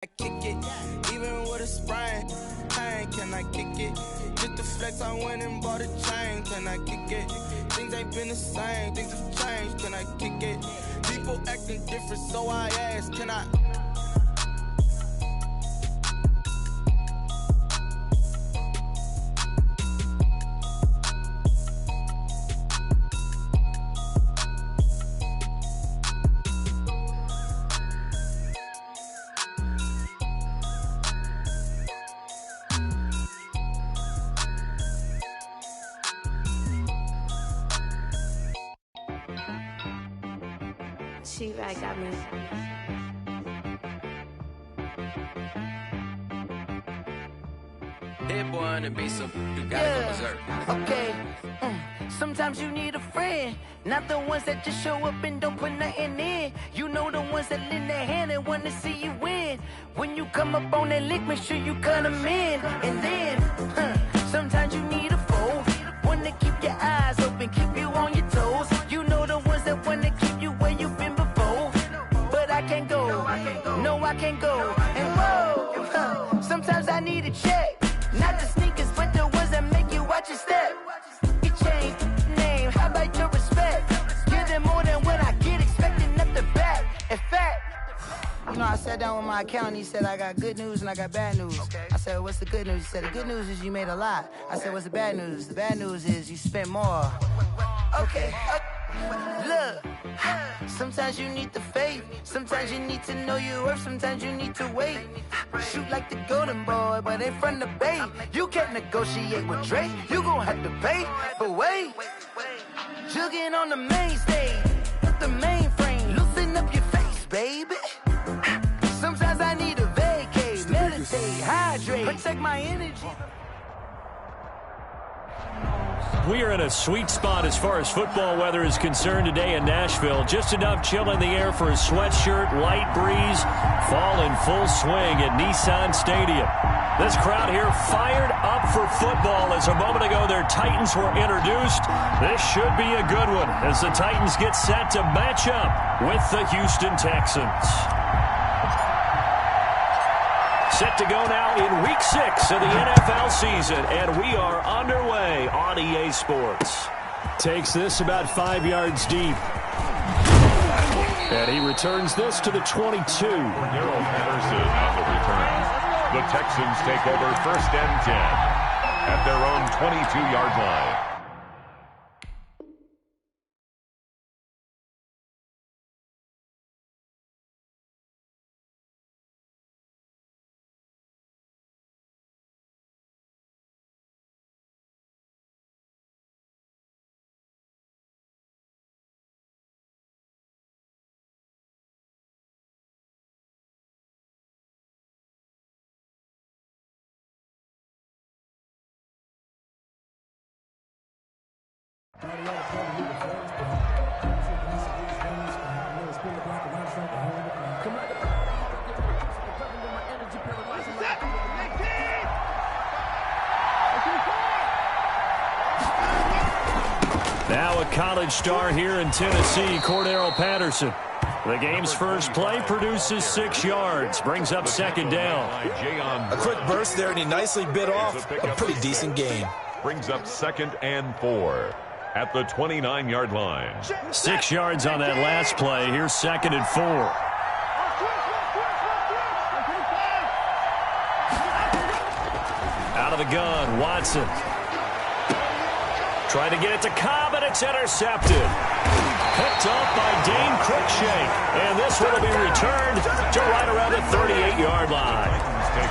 I kick it, even with a sprain. Pain, can I kick it? Just the flex, I went and bought a chain. Can I kick it? Things ain't been the same, things have changed. Can I kick it? People acting different, so I ask, can I? She-Rag got me. Hit one and be some. You gotta go berserk. Okay. Sometimes you need a friend, not the ones that just show up and don't put nothing in. You know the ones that lend their hand and want to see you win. When you come up on that lick, make sure you cut them in. And then, sometimes you need a foe, one to keep your eyes open, keep you on your toes. You know the ones that want to keep you where you've been before. But I can't go, no I can't go. And whoa, sometimes I need a check. Not the sneakers, but the ones that make you watch your step. You change name, how about your respect? Give them more than what I get, expecting up the back. In fact, you know, I sat down with my accountant, he said I got good news and I got bad news. I said, what's the good news? He said, the good news is you made a lot. I said, what's the bad news? The bad news is you spent more. Okay. Look, sometimes you need the faith, sometimes you need to know your worth, sometimes you need to wait. Shoot like the golden boy, but ain't from the bay. You can't negotiate with Drake, you gon' have to pay. But wait, jugging on the main stage, the mainframe, loosen up your face, baby. Sometimes I need a vacate, meditate, hydrate, protect my energy. We are in a sweet spot as far as football weather is concerned today in Nashville. Just enough chill in the air for a sweatshirt, light breeze, fall in full swing at Nissan Stadium. This crowd here fired up for football as a moment ago their Titans were introduced. This should be a good one as the Titans get set to match up with the Houston Texans. Set to go now in Week 6 of the NFL season, and we are underway on EA Sports. Takes this about 5 yards deep. And he returns this to the 22. Daryl Patterson on the return. The Texans take over 1st and 10 at their own 22-yard line. Now a college star here in Tennessee, Cordero Patterson. The game's first play produces 6 yards, brings up 2nd down. A quick burst there, and he nicely bit off a pretty decent game. Brings up 2nd and 4 at the 29-yard line. 6 yards on that last play. Here's 2nd and 4. Out of the gun, Watson. Trying to get it to Cobb, and it's intercepted. Picked up by Dane Cruikshank. And this one will be returned to right around the 38-yard line.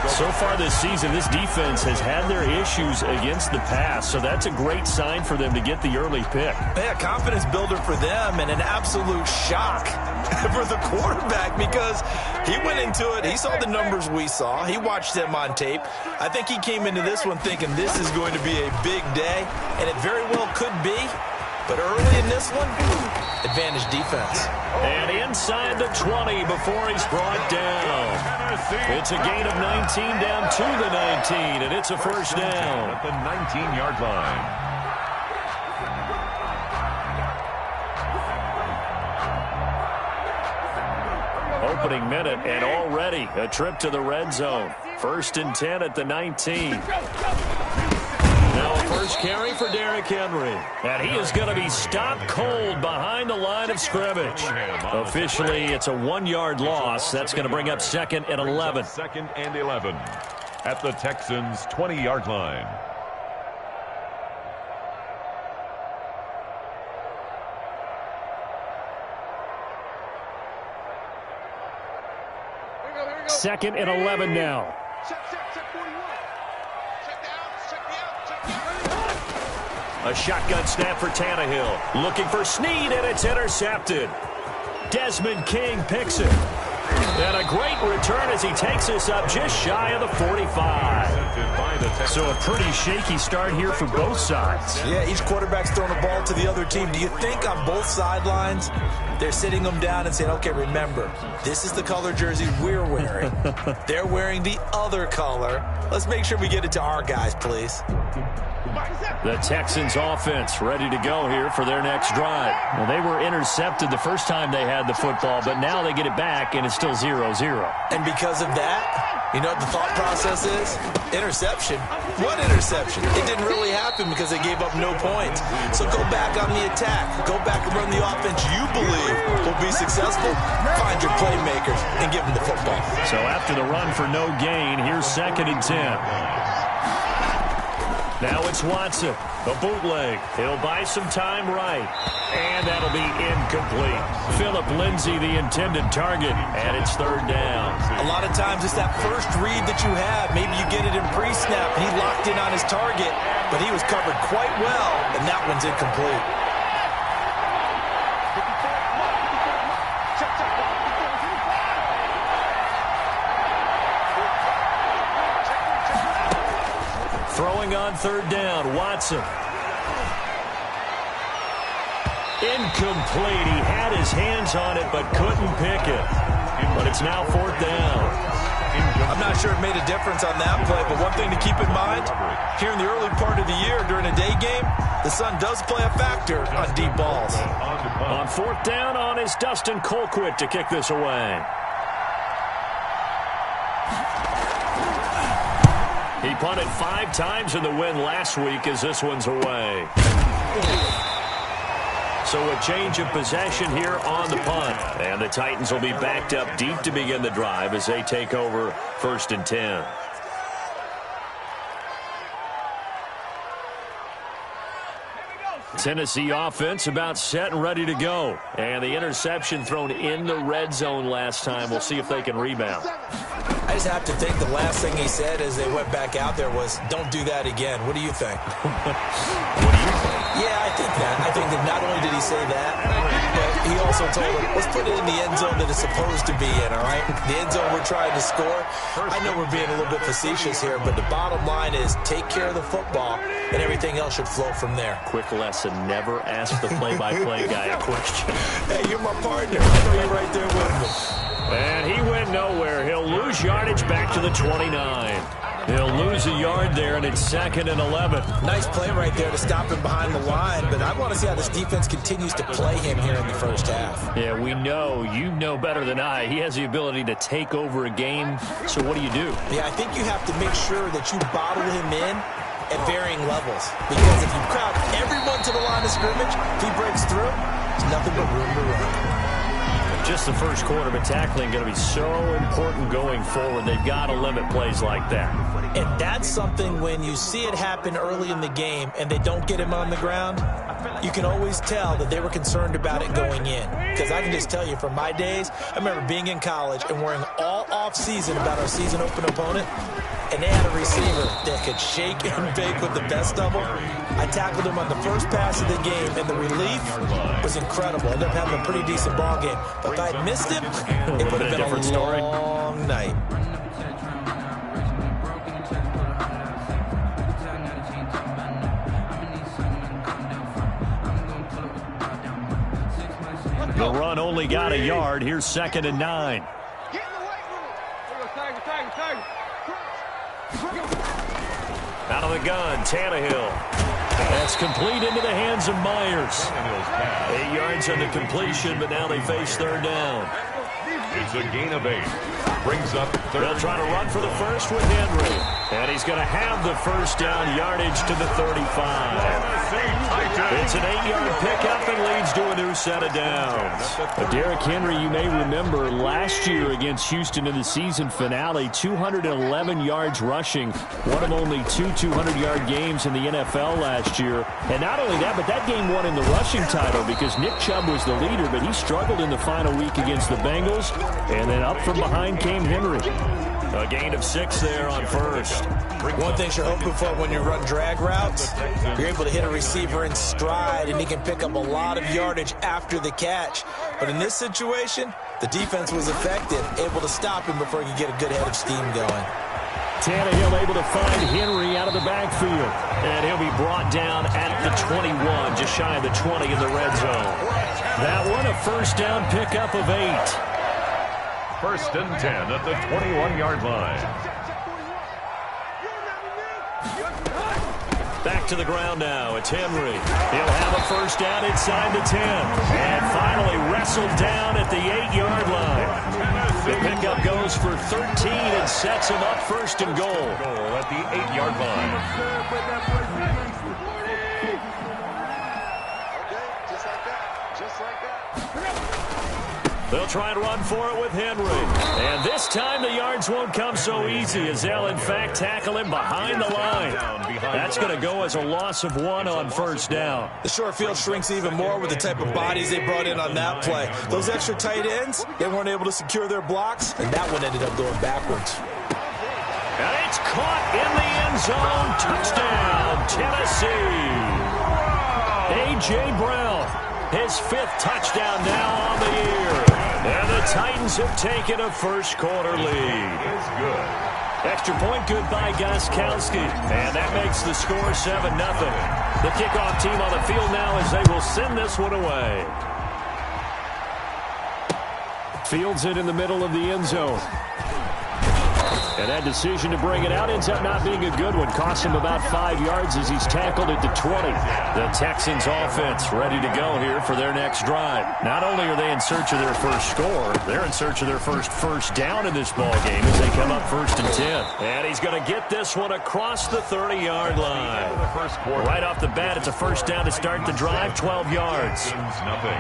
So far this season, this defense has had their issues against the pass, so that's a great sign for them to get the early pick. Yeah, confidence builder for them and an absolute shock for the quarterback because he went into it. He saw the numbers we saw. He watched them on tape. I think he came into this one thinking this is going to be a big day, and it very well could be. But early in this one, advantage defense. And inside the 20 before he's brought down. It's a gain of 19 down to the 19, and it's a 1st down. At the 19-yard line. opening minute, and already a trip to the red zone. 1st and 10 at the 19. Now a first carry for Derrick Henry. And he is going to be stopped cold behind the line of scrimmage. Officially, it's a 1-yard loss. That's going to bring up 2nd and 11. 2nd and 11 at the Texans' 20-yard line. Second and 11 now. A shotgun snap for Tannehill. Looking for Snead, and it's intercepted. Desmond King picks it. And a great return as he takes this up just shy of the 45. So a pretty shaky start here for both sides. Yeah, each quarterback's throwing the ball to the other team. Do you think on both sidelines they're sitting them down and saying, okay, remember, this is the color jersey we're wearing. They're wearing the other color. Let's make sure we get it to our guys, please. The Texans offense ready to go here for their next drive. Well, they were intercepted the first time they had the football, but now they get it back, and it's still 0-0. And because of that, you know what the thought process is? Interception. What interception? It didn't really happen because they gave up no points. So go back on the attack. Go back and run the offense you believe will be successful. Find your playmakers and give them the football. So after the run for no gain, here's 2nd and 10. Now it's Watson, a bootleg. He'll buy some time right. And that'll be incomplete. Phillip Lindsay, the intended target, and it's 3rd down. A lot of times it's that first read that you have. Maybe you get it in pre-snap, and he locked in on his target, but he was covered quite well, and that one's incomplete. Throwing on 3rd down, Watson. Incomplete. He had his hands on it but couldn't pick it. But it's now 4th down. I'm not sure it made a difference on that play, but one thing to keep in mind, here in the early part of the year during a day game, the sun does play a factor on deep balls. On 4th down is Dustin Colquitt to kick this away. He punted 5 times in the win last week as this one's away. So a change of possession here on the punt. And the Titans will be backed up deep to begin the drive as they take over 1st and 10. Tennessee offense about set and ready to go. And the interception thrown in the red zone last time. We'll see if they can rebound. I just have to think the last thing he said as they went back out there was, don't do that again. What do you think? What do you think? Yeah, I think that. I think that not only did he say that, but he also told him, let's put it in the end zone that it's supposed to be in, all right? The end zone we're trying to score. I know we're being a little bit facetious here, but the bottom line is take care of the football, and everything else should flow from there. Quick lesson, never ask the play-by-play guy a question. Hey, you're my partner. I know you're right there with me. And he went nowhere. He'll lose yardage back to the 29. He'll lose a yard there, and it's 2nd and 11. Nice play right there to stop him behind the line, but I want to see how this defense continues to play him here in the first half. Yeah, we know. You know better than I. He has the ability to take over a game, so what do you do? Yeah, I think you have to make sure that you bottle him in at varying levels, because if you crowd everyone to the line of scrimmage, if he breaks through, there's nothing but room to run. Just the first quarter, but tackling going to be so important going forward. They've got to limit plays like that. And that's something when you see it happen early in the game and they don't get him on the ground, you can always tell that they were concerned about it going in. Because I can just tell you from my days, I remember being in college and worrying all off-season about our season open opponent, and they had a receiver that could shake and bake with the best of them. I tackled him on the first pass of the game, and the relief was incredible. I ended up having a pretty decent ball game. But if I had missed him, it would have been a long night. The run only got a yard. Here's 2nd and 9. Out of the gun, Tannehill. That's complete into the hands of Myers. 8 yards on the completion, but now they face 3rd down. It's a gain of 8. Brings up third. They'll try to run for the first with Henry. And he's going to have the first down, yardage to the 35. It's an 8-yard pickup and leads to a new set of downs. Derrick Henry, you may remember last year against Houston in the season finale, 211 yards rushing, one of only two 200-yard games in the NFL last year. And not only that, but that game won in the rushing title because Nick Chubb was the leader, but he struggled in the final week against the Bengals. And then up from behind came Henry. A gain of 6 there on first. One thing you're hoping for when you run drag routes, you're able to hit a receiver in stride, and he can pick up a lot of yardage after the catch. But in this situation, the defense was effective, able to stop him before he could get a good head of steam going. Tannehill able to find Henry out of the backfield. And he'll be brought down at the 21, just shy of the 20 in the red zone. That one, a first down pickup of 8. First and 10 at the 21-yard line. Back to the ground now. It's Henry. He'll have a first down inside the 10. And finally wrestled down at the 8-yard line. The pickup goes for 13 and sets him up first and goal. Goal at the 8-yard line. They'll try and run for it with Henry. And this time the yards won't come so easy as they'll, in fact, tackle him behind the line. That's going to go as a loss of 1 on first down. The short field shrinks even more with the type of bodies they brought in on that play. Those extra tight ends, they weren't able to secure their blocks, and that one ended up going backwards. And it's caught in the end zone. Touchdown, Tennessee. A.J. Brown, his 5th touchdown now on the year. And the Titans have taken a first-quarter lead. It's good. Extra point good by Gostkowski. And that makes the score 7-0. The kickoff team on the field now as they will send this one away. Fields it in the middle of the end zone. And that decision to bring it out ends up not being a good one. Costs him about 5 yards as he's tackled at the 20. The Texans offense ready to go here for their next drive. Not only are they in search of their first score, they're in search of their first down in this ball game as they come up 1st and 10. And he's going to get this one across the 30-yard line. Right off the bat, it's a first down to start the drive, 12 yards. Nothing.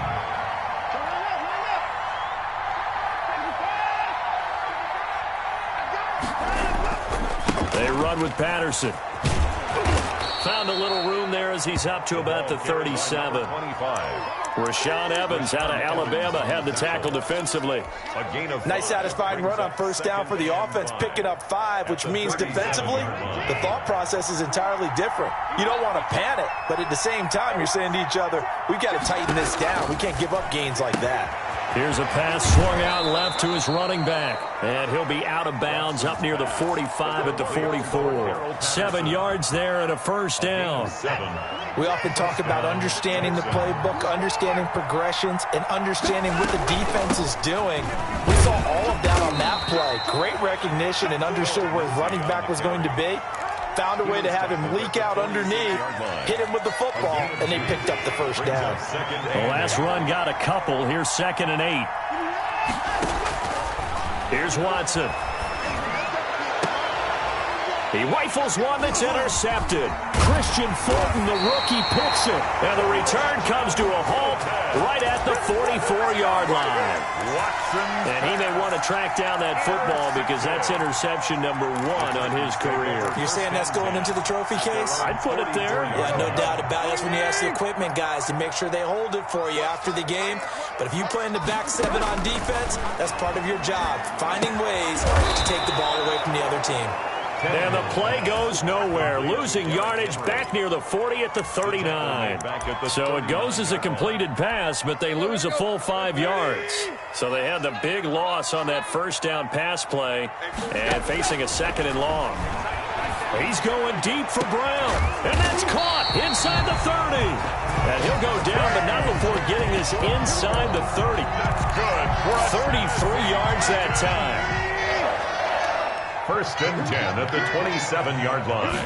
They run with Patterson. Found a little room there as he's up to about the 37. Rashaan Evans out of Alabama had the tackle defensively. Nice satisfying run on first down for the offense, picking up 5, which means defensively, the thought process is entirely different. You don't want to panic, but at the same time, you're saying to each other, we've got to tighten this down. We can't give up gains like that. Here's a pass swung out left to his running back. And he'll be out of bounds up near the 45 at the 44. 7 yards there and a first down. We often talk about understanding the playbook, understanding progressions, and understanding what the defense is doing. We saw all of that on that play. Great recognition and understood where his running back was going to be. Found a way to have him leak out underneath, hit him with the football, and they picked up the first down. The last run got a couple. Here's 2nd and 8. Here's Watson. He rifles one that's intercepted. Christian Fulton, the rookie, picks it. And the return comes to a halt right at the 44-yard line. And he may want to track down that football because that's interception number 1 on his career. You're saying that's going into the trophy case? I'd put it there. Yeah, no doubt about it. That's when you ask the equipment guys to make sure they hold it for you after the game. But if you play in the back 7 on defense, that's part of your job, finding ways to take the ball away from the other team. And the play goes nowhere, losing yardage back near the 40 at the 39. So it goes as a completed pass, but they lose a full 5 yards. So they had the big loss on that first down pass play and facing a 2nd and long. He's going deep for Brown, and that's caught inside the 30. And he'll go down, but not before getting this inside the 30. 33 yards that time. 1st and 10 at the 27-yard line.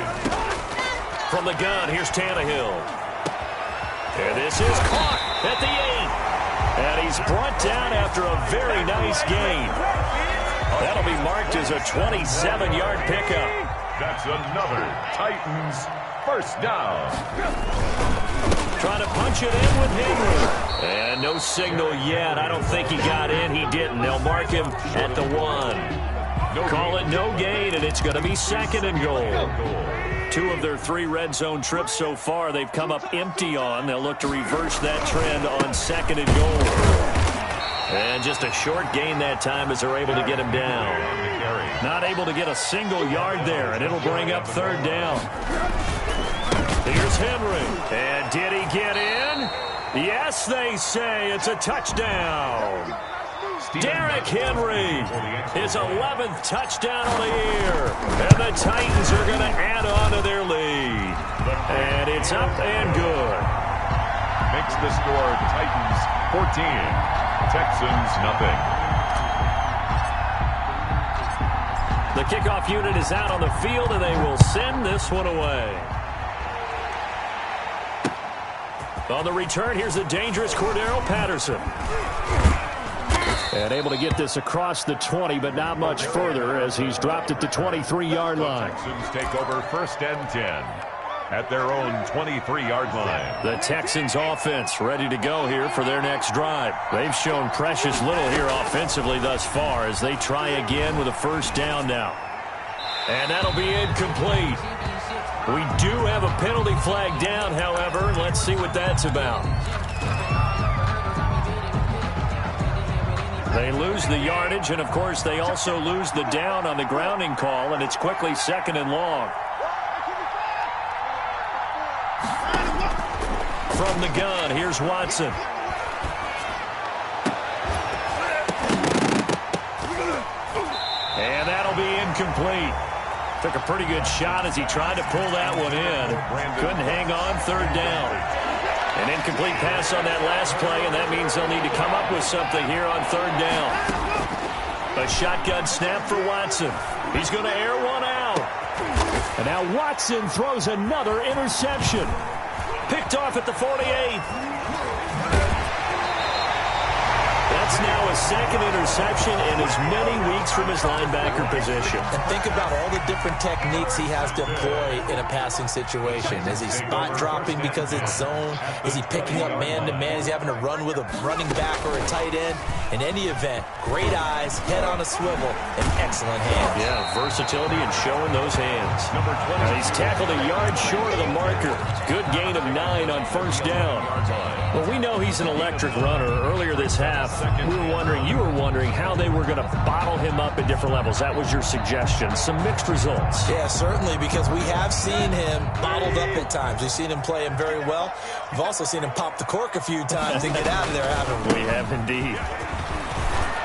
From the gun, here's Tannehill. And this is caught at the 8. And he's brought down after a very nice gain. That'll be marked as a 27-yard pickup. That's another Titans first down. Trying to punch it in with Henry. And no signal yet. I don't think he got in. He didn't. They'll mark him at the 1. Call it no gain, and it's going to be 2nd and goal. 2 of their 3 red zone trips so far they've come up empty on. They'll look to reverse that trend on 2nd and goal. And just a short gain that time as they're able to get him down. Not able to get a single yard there, and it'll bring up 3rd down. Here's Henry. And did he get in? Yes, they say it's a touchdown. Derrick Henry, his 11th touchdown of the year. And the Titans are going to add on to their lead. And it's up and good. Makes the score Titans 14, Texans nothing. The kickoff unit is out on the field, and they will send this one away. On the return, here's the dangerous Cordero Patterson. And able to get this across the 20, but not much further as he's dropped at the 23-yard line. The Texans take over 1st and 10 at their own 23-yard line. The Texans offense ready to go here for their next drive. They've shown precious little here offensively thus far as they try again with a 1st down now. And that'll be incomplete. We do have a penalty flag down, however, and let's see what that's about. They lose the yardage, and of course they also lose the down on the grounding call, and it's quickly 2nd and long. From the gun, here's Watson. And that'll be incomplete. Took a pretty good shot as he tried to pull that one in. Couldn't hang on, 3rd down. An incomplete pass on that last play, and that means they'll need to come up with something here on 3rd down. A shotgun snap for Watson. He's going to air one out. And now Watson throws another interception. Picked off at the 48. That's now a 2nd interception in as many weeks from his linebacker position. And think about all the different techniques he has to employ in a passing situation. Is he spot dropping because it's zone? Is he picking up man-to-man? Is he having to run with a running back or a tight end? In any event, great eyes, head on a swivel, and excellent hands. Yeah, versatility and showing those hands. Number 20. He's tackled a yard short of the marker. Good gain of 9 on 1st down. Well, we know he's an electric runner. Earlier this half, you were wondering how they were going to bottle him up at different levels. That was your suggestion. Some mixed results. Yeah, certainly, because we have seen him bottled up at times. We've seen him play him very well. We've also seen him pop the cork a few times and get out of there, haven't we? We have indeed.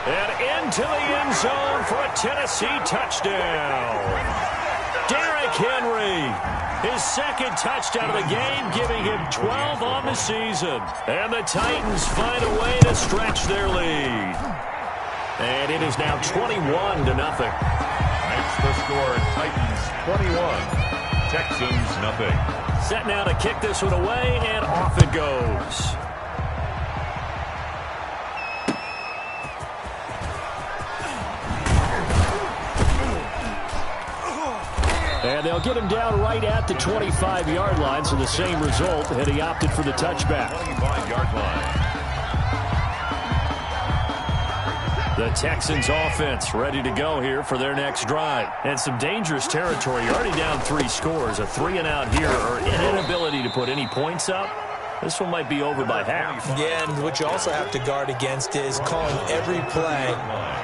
And into the end zone for a Tennessee touchdown. Derrick Henry, his 2nd touchdown of the game, giving him 12 on the season. And the Titans find a way to stretch their lead. And it is now 21-0. Makes the score Titans 21, Texans nothing. Set now to kick this one away, and off it goes. And they'll get him down right at the 25-yard line, so the same result had he opted for the touchback. 25-yard line. The Texans offense ready to go here for their next drive. And some dangerous territory. Already down 3 scores. A 3-and-out here, or an inability to put any points up. This one might be over by half. Yeah, and what you also have to guard against is calling every play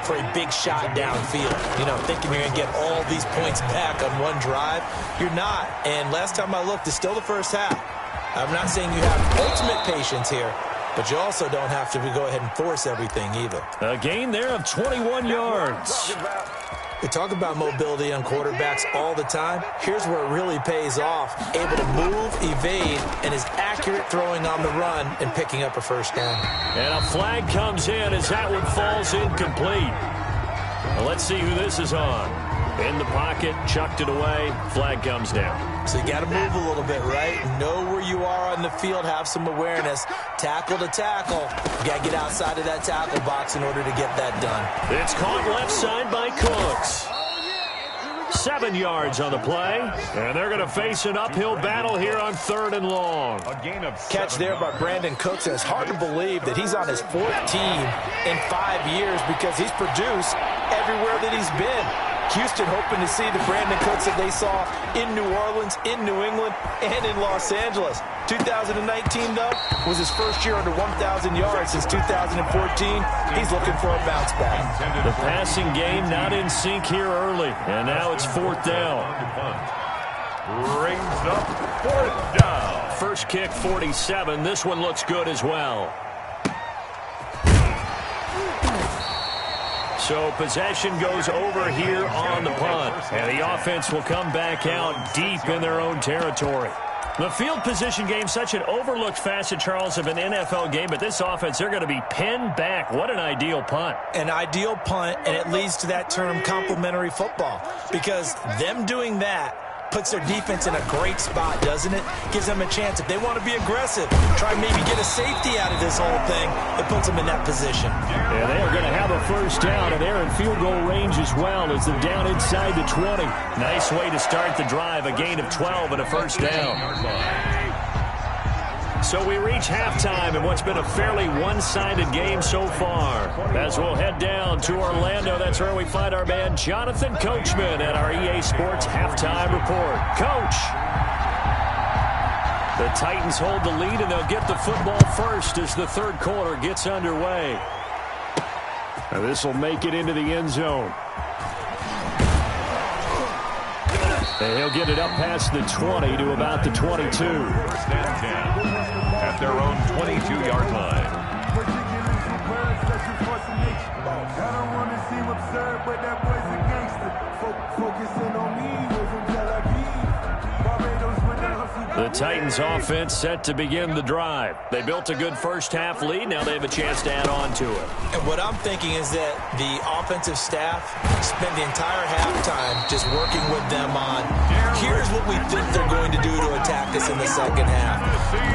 for a big shot downfield. You know, thinking you're going to get all these points back on one drive. You're not. And last time I looked, it's still the first half. I'm not saying you have ultimate patience here, but you also don't have to go ahead and force everything either. A gain there of 21 yards. We talk about mobility on quarterbacks all the time. Here's where it really pays off. Able to move, evade, and is accurate throwing on the run and picking up a 1st down. And a flag comes in as that one falls incomplete. Well, let's see who this is on. In the pocket, chucked it away, flag comes down. So you got to move a little bit, right? Know where you are on the field, have some awareness. Tackle to tackle. You got to get outside of that tackle box in order to get that done. It's caught left side by Cooks. 7 yards on the play, and they're going to face an uphill battle here on 3rd and long. A gain of Catch there by Brandon Cooks, and it's hard to believe that he's on his 4th team in 5 years because he's produced everywhere that he's been. Houston hoping to see the Brandon Cooks that they saw in New Orleans, in New England, and in Los Angeles. 2019, though, was his first year under 1,000 yards since 2014. He's looking for a bounce back. The passing game not in sync here early, and now it's 4th down. Brings up 4th down. First kick, 47. This one looks good as well. So possession goes over here on the punt, and the offense will come back out deep in their own territory. The field position game, such an overlooked facet, Charles, of an NFL game, but this offense, they're going to be pinned back. What an ideal punt. An ideal punt, and it leads to that term complementary football, because them doing that puts their defense in a great spot, doesn't it? Gives them a chance. If they want to be aggressive, try and maybe get a safety out of this whole thing, it puts them in that position. Yeah, they are going to have a first down, and they're in field goal range as well as they're down inside the 20. Nice way to start the drive, a gain of 12 and a first down. So we reach halftime in what's been a fairly one-sided game so far. As we'll head down to Orlando, that's where we find our man Jonathan Coachman at our EA Sports Halftime Report. Coach! The Titans hold the lead, and they'll get the football first as the 3rd quarter gets underway. Now this will make it into the end zone. And he'll get it up past the 20 to about the 22. 1st and 10 at their own 22-yard line. The Titans offense set to begin the drive. They built a good first-half lead. Now they have a chance to add on to it. And what I'm thinking is that the offensive staff spent the entire halftime just working with them on, here's what we think they're going to do to attack us in the second half.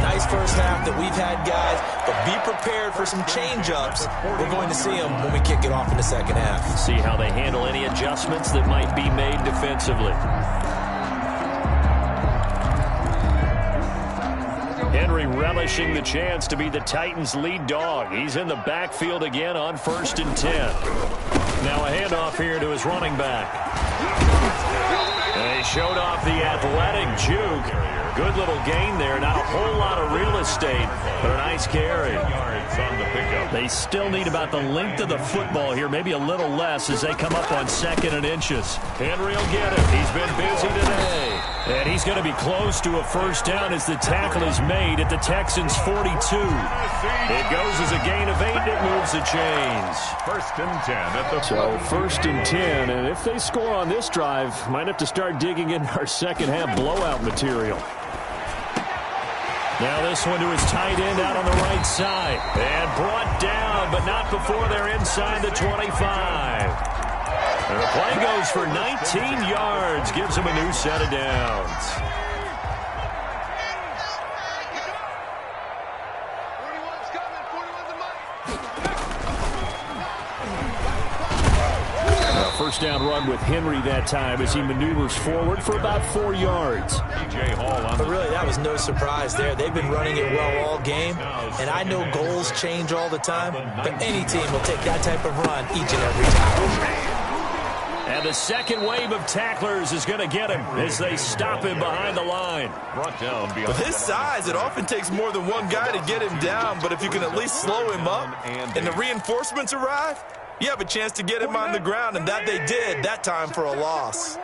Nice first half that we've had, guys, but be prepared for some change-ups. We're going to see them when we kick it off in the second half. See how they handle any adjustments that might be made defensively. Henry relishing the chance to be the Titans' lead dog. He's in the backfield again on 1st and 10. Now a handoff here to his running back. And he showed off the athletic juke. Good little gain there. Not a whole lot of real estate, but a nice carry. They still need about the length of the football here, maybe a little less as they come up on 2nd and inches. Henry will get it. He's been busy today. And he's going to be close to a first down as the tackle is made at the Texans' 42. It goes as a gain of 8, and it moves the chains. 1st and 10 at the So 1st and 10, and if they score on this drive, might have to start digging in our second-half blowout material. Now this one to his tight end out on the right side. And brought down, but not before they're inside the 25. And the play goes for 19 yards. Gives him a new set of downs. First down run with Henry that time as he maneuvers forward for about 4 yards. But really, that was no surprise there. They've been running it well all game, and I know goals change all the time, but any team will take that type of run each and every time. And the second wave of tacklers is going to get him as they stop him behind the line. With his size, it often takes more than one guy to get him down, but if you can at least slow him up and the reinforcements arrive, you have a chance to get him on the ground, and that they did that time for a loss.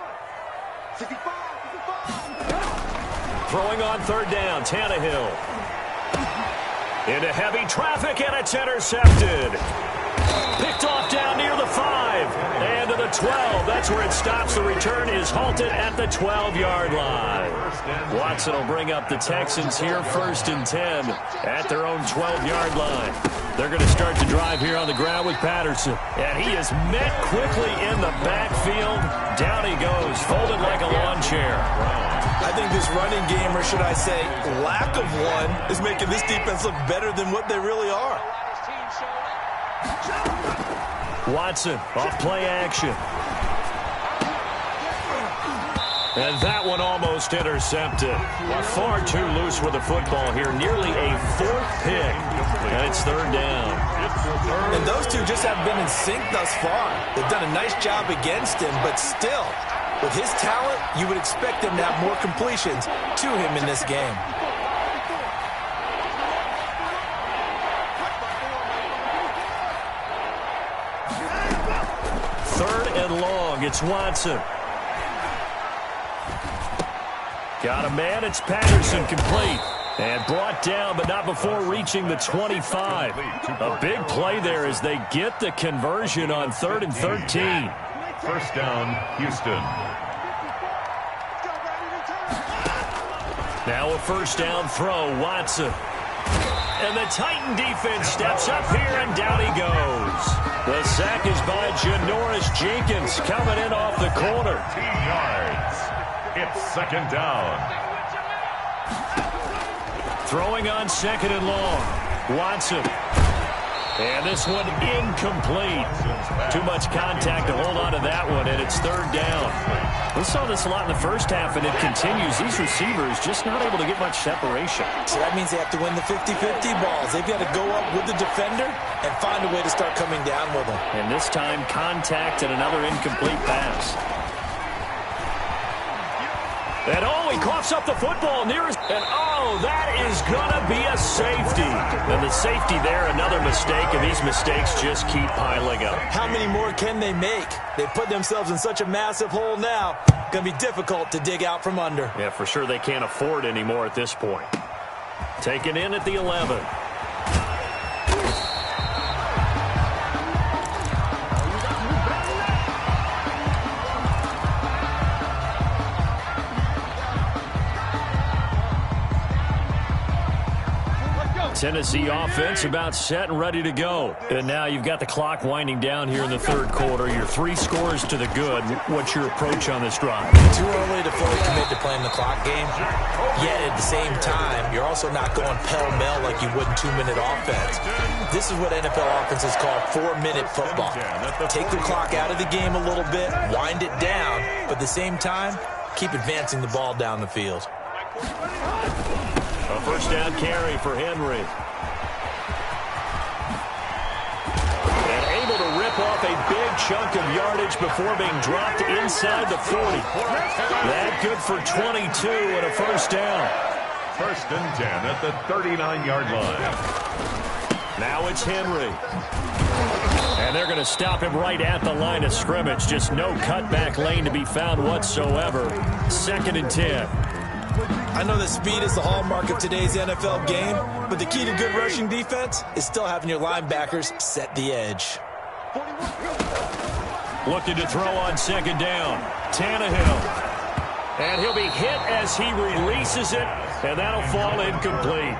Throwing on 3rd down, Tannehill. Into heavy traffic, and it's intercepted. Picked off down near the 5. And to the 12. That's where it stops. The return is halted at the 12-yard line. Watson will bring up the Texans here, 1st and 10 at their own 12-yard line. They're going to start the drive here on the ground with Patterson. And he is met quickly in the backfield. Down he goes, folded like a lawn chair. I think this running game, or should I say lack of one, is making this defense look better than what they really are. Watson off play action. And that one almost intercepted. Far too loose with the football here. Nearly a 4th pick. And it's 3rd down. And those two just haven't been in sync thus far. They've done a nice job against him, but still, with his talent, you would expect him to have more completions to him in this game. Third and long. It's Watson. Got a man. It's Patterson, complete. And brought down, but not before reaching the 25. A big play there as they get the conversion on 3rd and 13. First down, Houston. Now a 1st down throw, Watson. And the Titan defense steps up here, and down he goes. The sack is by Janoris Jenkins, coming in off the corner. 13 yards. It's 2nd down. Throwing on 2nd and long. Watson. And this one incomplete. Too much contact to hold on to that one, and it's 3rd down. We saw this a lot in the first half, and it continues. These receivers just not able to get much separation. So that means they have to win the 50-50 balls. They've got to go up with the defender and find a way to start coming down with them. And this time, contact and another incomplete pass. And he coughs up the football nearest. And that is going to be a safety. And the safety there, another mistake, and these mistakes just keep piling up. How many more can they make? They put themselves in such a massive hole now. Going to be difficult to dig out from under. Yeah, for sure they can't afford anymore at this point. Taken in at the 11. Tennessee offense about set and ready to go. And now you've got the clock winding down here in the 3rd quarter. Your 3 scores to the good. What's your approach on this drive? Too early to fully commit to playing the clock game. Yet at the same time, you're also not going pell-mell like you would in 2-minute offense. This is what NFL offenses call 4-minute football. Take the clock out of the game a little bit, wind it down, but at the same time, keep advancing the ball down the field. A 1st down carry for Henry. And able to rip off a big chunk of yardage before being dropped inside the 40. That good for 22 and a 1st down. 1st and 10 at the 39-yard line. Now it's Henry. And they're going to stop him right at the line of scrimmage. Just no cutback lane to be found whatsoever. 2nd and 10. I know that speed is the hallmark of today's NFL game, but the key to good rushing defense is still having your linebackers set the edge. Looking to throw on 2nd down. Tannehill. And he'll be hit as he releases it, and that'll fall incomplete.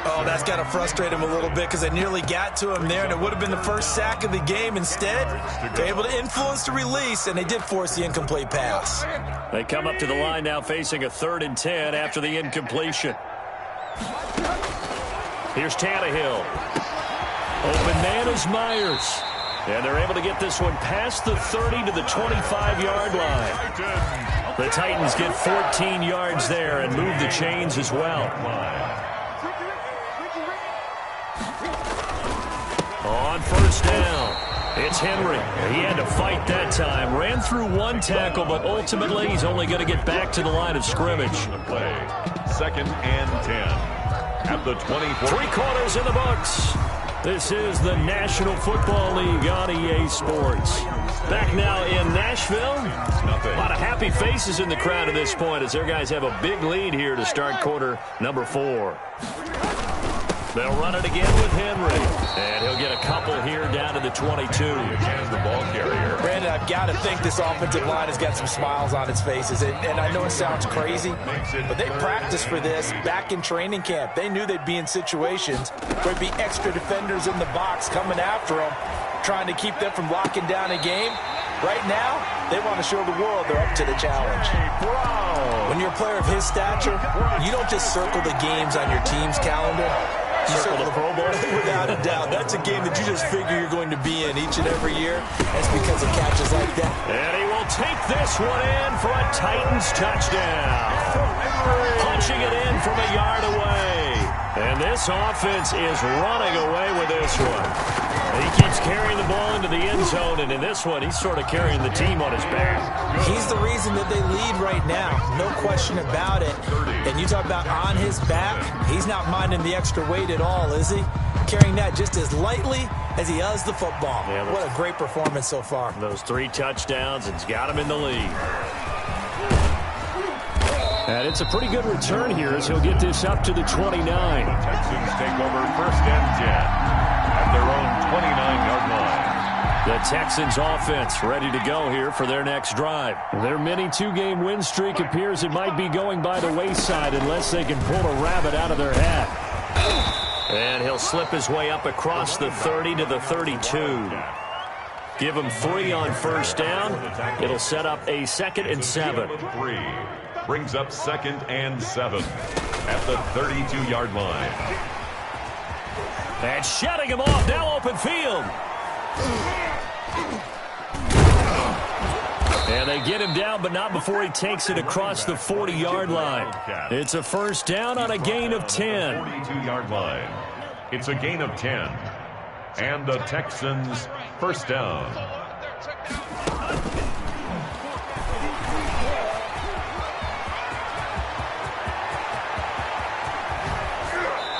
Oh, that's got to frustrate him a little bit because they nearly got to him there, and it would have been the first sack of the game. Instead, they're able to influence the release, and they did force the incomplete pass. They come up to the line now facing a 3rd and 10 after the incompletion. Here's Tannehill. Open man is Myers. And they're able to get this one past the 30 to the 25-yard line. The Titans get 14 yards there and move the chains as well. On 1st down, it's Henry. He had to fight that time. Ran through 1 tackle, but ultimately he's only going to get back to the line of scrimmage. 2nd and 10 at the 24. 3 quarters in the books. This is the National Football League on EA Sports. Back now in Nashville. A lot of happy faces in the crowd at this point as their guys have a big lead here to start quarter number 4. They'll run it again with Henry. And he'll get a couple here down to the 22. And the ball carrier. Brandon, I've got to think this offensive line has got some smiles on its faces. And I know it sounds crazy, but they practiced for this back in training camp. They knew they'd be in situations where there'd be extra defenders in the box coming after them, trying to keep them from locking down a game. Right now, they want to show the world they're up to the challenge. When you're a player of his stature, you don't just circle the games on your team's calendar. You circle the Pro Bowl. Without a doubt. That's a game that you just figure you're going to be in each and every year. That's because of catches like that. And he will take this one in for a Titans touchdown. Punching it in from a yard away. And this offense is running away with this one. He keeps carrying the ball into the end zone, and in this one, he's sort of carrying the team on his back. He's the reason that they lead right now. No question about it. And you talk about on his back, he's not minding the extra weight at all, is he? Carrying that just as lightly as he does the football. Yeah, what a great performance so far. Those 3 touchdowns, it's got him in the lead. And it's a pretty good return here as he'll get this up to the 29. The Texans take over 1st and 10 at their own 29-yard line. The Texans offense ready to go here for their next drive. Their mini 2-game win streak appears it might be going by the wayside unless they can pull a rabbit out of their hat. And he'll slip his way up across the 30 to the 32. Give him 3 on 1st down. It'll set up a 2nd and 7. 3 brings up 2nd and 7 at the 32-yard line. And shutting him off, now open field. And they get him down, but not before he takes it across the 40-yard line. It's a 1st down on a gain of 10. 42-yard line. It's a gain of 10. And the Texans 1st down.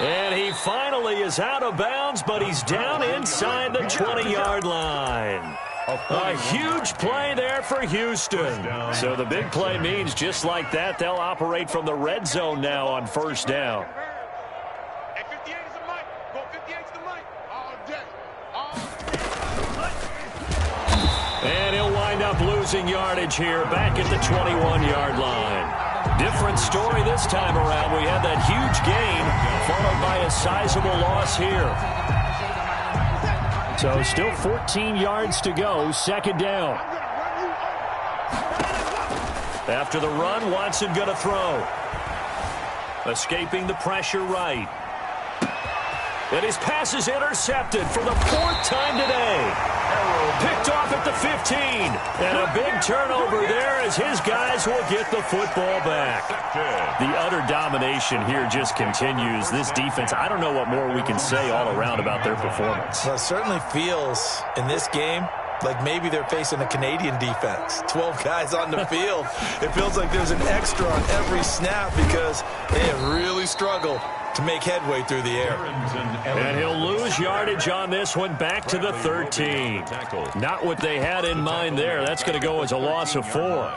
And he finally is out of bounds, but he's down inside the 20-yard line. A huge play there for Houston. So the big play means just like that, they'll operate from the red zone now on 1st down. And he'll wind up losing yardage here back at the 21-yard line. Different story this time around. We had that huge gain followed by a sizable loss here. So still 14 yards to go, 2nd down. After the run, Watson going to throw. Escaping the pressure right. And his pass is intercepted for the 4th time today. Picked off at the 15. And a big turnover there as his guys will get the football back. The utter domination here just continues. This defense, I don't know what more we can say all around about their performance. Well, it certainly feels in this game like maybe they're facing a Canadian defense. 12 guys on the field. It feels like there's an extra on every snap because they have really struggled to make headway through the air. And he'll lose yardage on this one back to the 13. Not what they had in mind there. That's going to go as a loss of 4.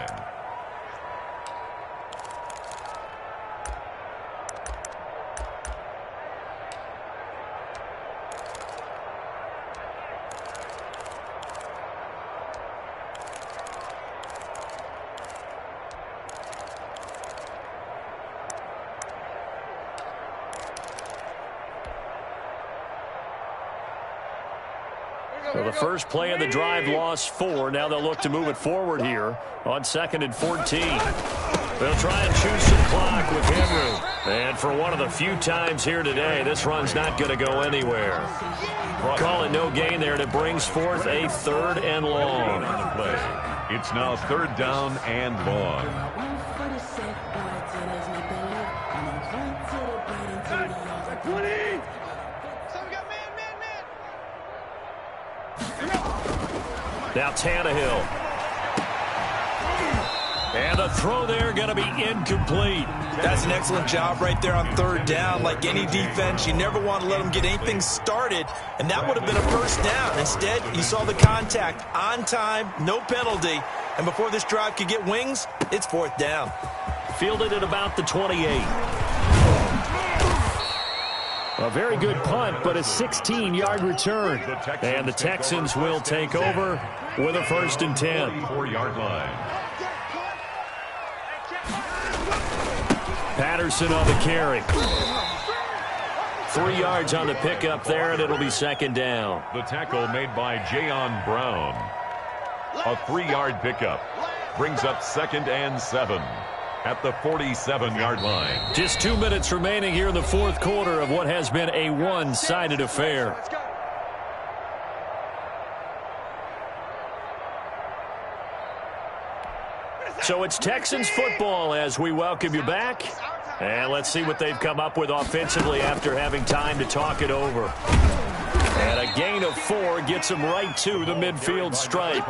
So the first play of the drive lost 4. Now they'll look to move it forward here on 2nd and 14. They'll try and choose some clock with Henry. And for one of the few times here today, this run's not going to go anywhere. Call it no gain there, and it brings forth a 3rd and long. It's now 3rd down and long. Now Tannehill. And the throw there going to be incomplete. That's an excellent job right there on 3rd down. Like any defense, you never want to let them get anything started, and that would have been a 1st down. Instead, you saw the contact on time, no penalty, and before this drive could get wings, it's 4th down. Fielded at about the 28. A very good punt, but a 16-yard return. And the Texans will take over with a 1st and 10. 4-yard line. Patterson on the carry. 3 yards on the pickup there, and it'll be 2nd down. The tackle made by Jayon Brown. A 3-yard pickup brings up 2nd and 7 at the 47-yard line. Just 2 minutes remaining here in the 4th quarter of what has been a one-sided affair. So it's Texans football as we welcome you back. And let's see what they've come up with offensively after having time to talk it over. And a gain of 4 gets them right to the midfield stripe.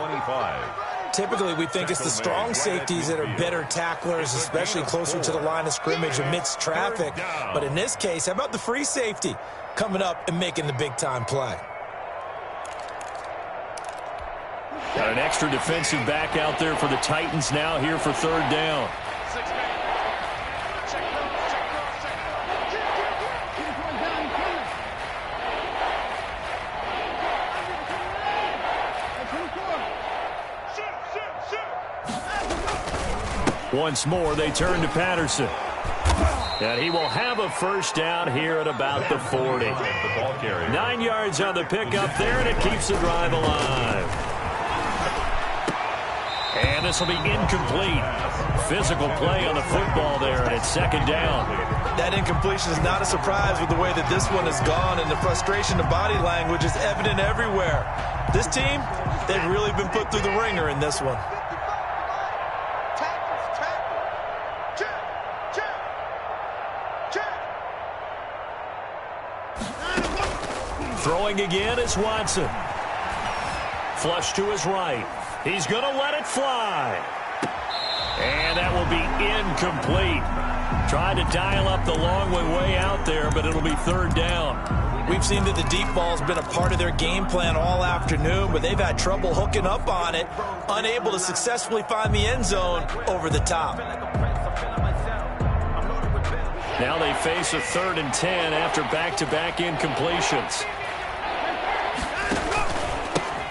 Typically, we think it's the strong safeties that are better tacklers, especially closer to the line of scrimmage amidst traffic. But in this case, how about the free safety coming up and making the big-time play? Got an extra defensive back out there for the Titans now here for 3rd down. Once more, they turn to Patterson. And he will have a 1st down here at about the 40. 9 yards on the pickup there, and it keeps the drive alive. And this will be incomplete. Physical play on the football there, and it's 2nd down. That incompletion is not a surprise with the way that this one has gone, and the frustration of body language is evident everywhere. This team, they've really been put through the ringer in this one. Throwing again is Watson. Flush to his right. He's going to let it fly. And that will be incomplete. Tried to dial up the long way out there, but it'll be 3rd down. We've seen that the deep ball's been a part of their game plan all afternoon, but they've had trouble hooking up on it, unable to successfully find the end zone over the top. Now they face a 3rd and 10 after back-to-back incompletions.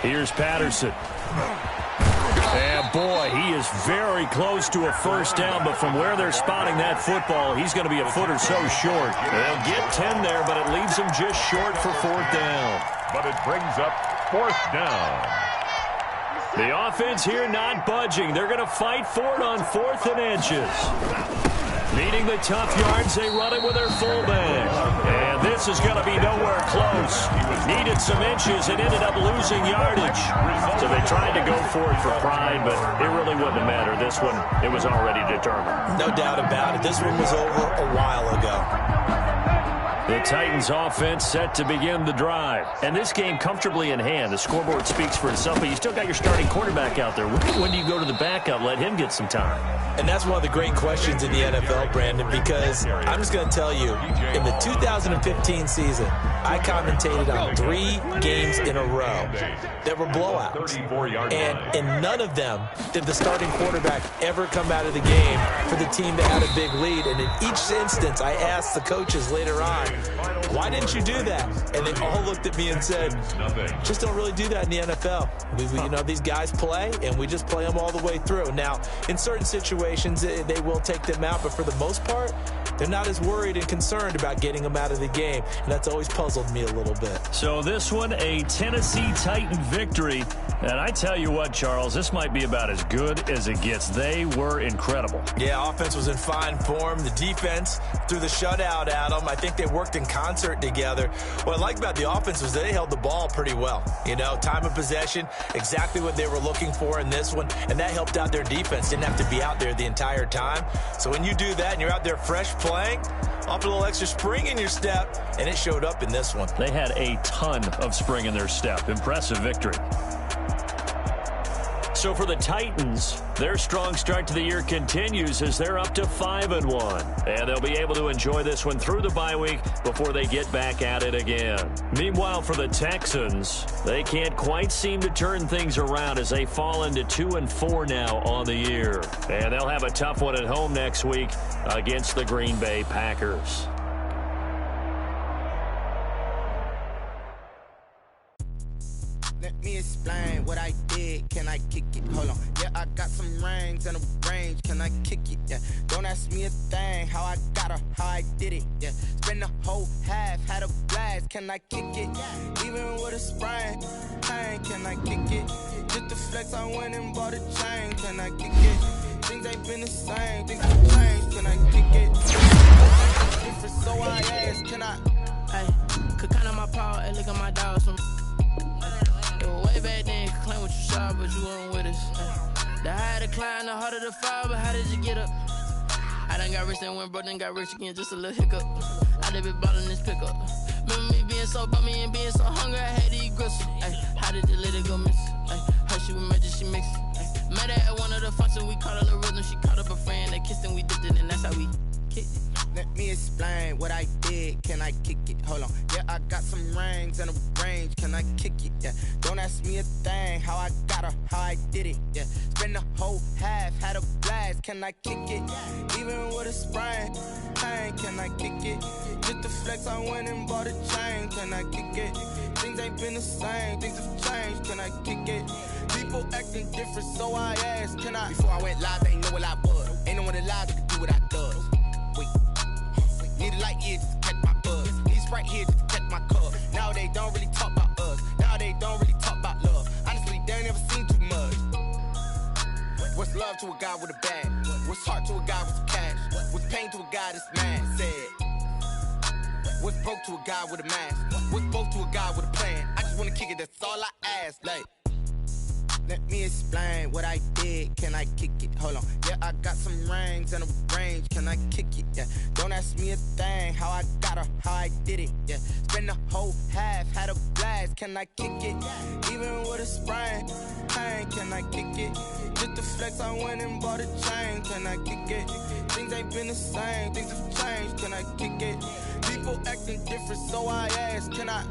Here's Patterson. And boy, he is very close to a 1st down, but from where they're spotting that football, he's going to be a foot or so short. They'll get 10 there, but it leaves them just short for 4th down. But it brings up 4th down. The offense here not budging. They're going to fight for it on 4th and inches. Needing the tough yards, they run it with their fullback. And this is going to be nowhere close. Needed some inches and ended up losing yardage. So they tried to go for it for pride, but it really wouldn't matter. This one, it was already determined. No doubt about it. This one was over a while ago. The Titans offense set to begin the drive. And this game comfortably in hand. The scoreboard speaks for itself, but you still got your starting quarterback out there. When do you go to the backup, let him get some time? And that's one of the great questions in the NFL, Brandon, because I'm just going to tell you, in the 2015 season, I commentated on 3 games in a row that were blowouts. And in none of them did the starting quarterback ever come out of the game for the team that had a big lead. And in each instance, I asked the coaches later on, why didn't you do that? And they all looked at me and said, just don't really do that in the NFL. You know, these guys play, and we just play them all the way through. Now, in certain situations, they will take them out, but for the most part, they're not as worried and concerned about getting them out of the game, and that's always puzzled me a little bit. So this one, a Tennessee Titan victory, and I tell you what, Charles, this might be about as good as it gets. They were incredible. Yeah, offense was in fine form. The defense threw the shutout at them. I think they worked in concert together. What I like about the offense was they held the ball pretty well. You know, time of possession, exactly what they were looking for in this one, and that helped out their defense. Didn't have to be out there the entire time. So when you do that and you're out there fresh playing, off a little extra spring in your step, and it showed up in this one. They had a ton of spring in their step. Impressive victory. So for the Titans, their strong start to the year continues as they're up to 5-1. And they'll be able to enjoy this one through the bye week before they get back at it again. Meanwhile, for the Texans, they can't quite seem to turn things around as they fall into 2-4 now on the year. And they'll have a tough one at home next week against the Green Bay Packers. did, can I kick it? Hold on, yeah, I got some rings and a range, can I kick it? Yeah, don't ask me a thing, how I got her, how I did it. Yeah, spend the whole half, had a blast, can I kick it? Even with a sprain, pain, can I kick it? Just the flex, I went and bought a chain, can I kick it? Things ain't been the same, things have changed, can I kick it? Different, so I ask, can I? Hey, could count on my power, hey, look at my dogs. Way back then, could claim what you saw, but you weren't with us. The higher the climb, the harder the fall, but how did you get up? I done got rich and went broke, then got rich again, just a little hiccup. I done been ballin' this pickup. Remember me being so bummy and being so hungry, I had to eat gristle. Ay, how did you let it go miss? Ay, how she was magic, she mixed. Met her at one of the functions, we caught a little rhythm, she caught up a friend, they kissed and we dipped it, and that's how we kicked it. Let me explain what I did, can I kick it? Hold on, yeah, I got some rings and a range, can I kick it? Yeah, don't ask me a thing, how I got her, how I did it. Yeah, spend the whole half, had a blast, can I kick it? Even with a sprain, pain, can I kick it? Just the flex, I went and bought a chain, can I kick it? Things ain't been the same, things have changed, can I kick it? People acting different, so I asked, can I? Before I went live, they ain't know what I was. Ain't no one alive that could do what I does. Wait. Need a light here just to catch my buzz. Need Sprite here just to catch my cup. Now they don't really talk about us. Now they don't really talk about love. Honestly, they ain't never seen too much. What's love to a guy with a bag? What's heart to a guy with some cash? What's pain to a guy that's mad? Said. What's broke to a guy with a mask? What's both to a guy with a plan? I just wanna kick it, that's all I ask. Like, let me explain what I did, can I kick it? Hold on, yeah, I got some rings and a range, can I kick it? Yeah, don't ask me a thing, how I got her, how I did it. Yeah, spend the whole half, had a blast, can I kick it? Even with a sprain, pain, can I kick it? Just the flex, I went and bought a chain, can I kick it? Things ain't been the same, things have changed, can I kick it? People acting different, so I ask, can I?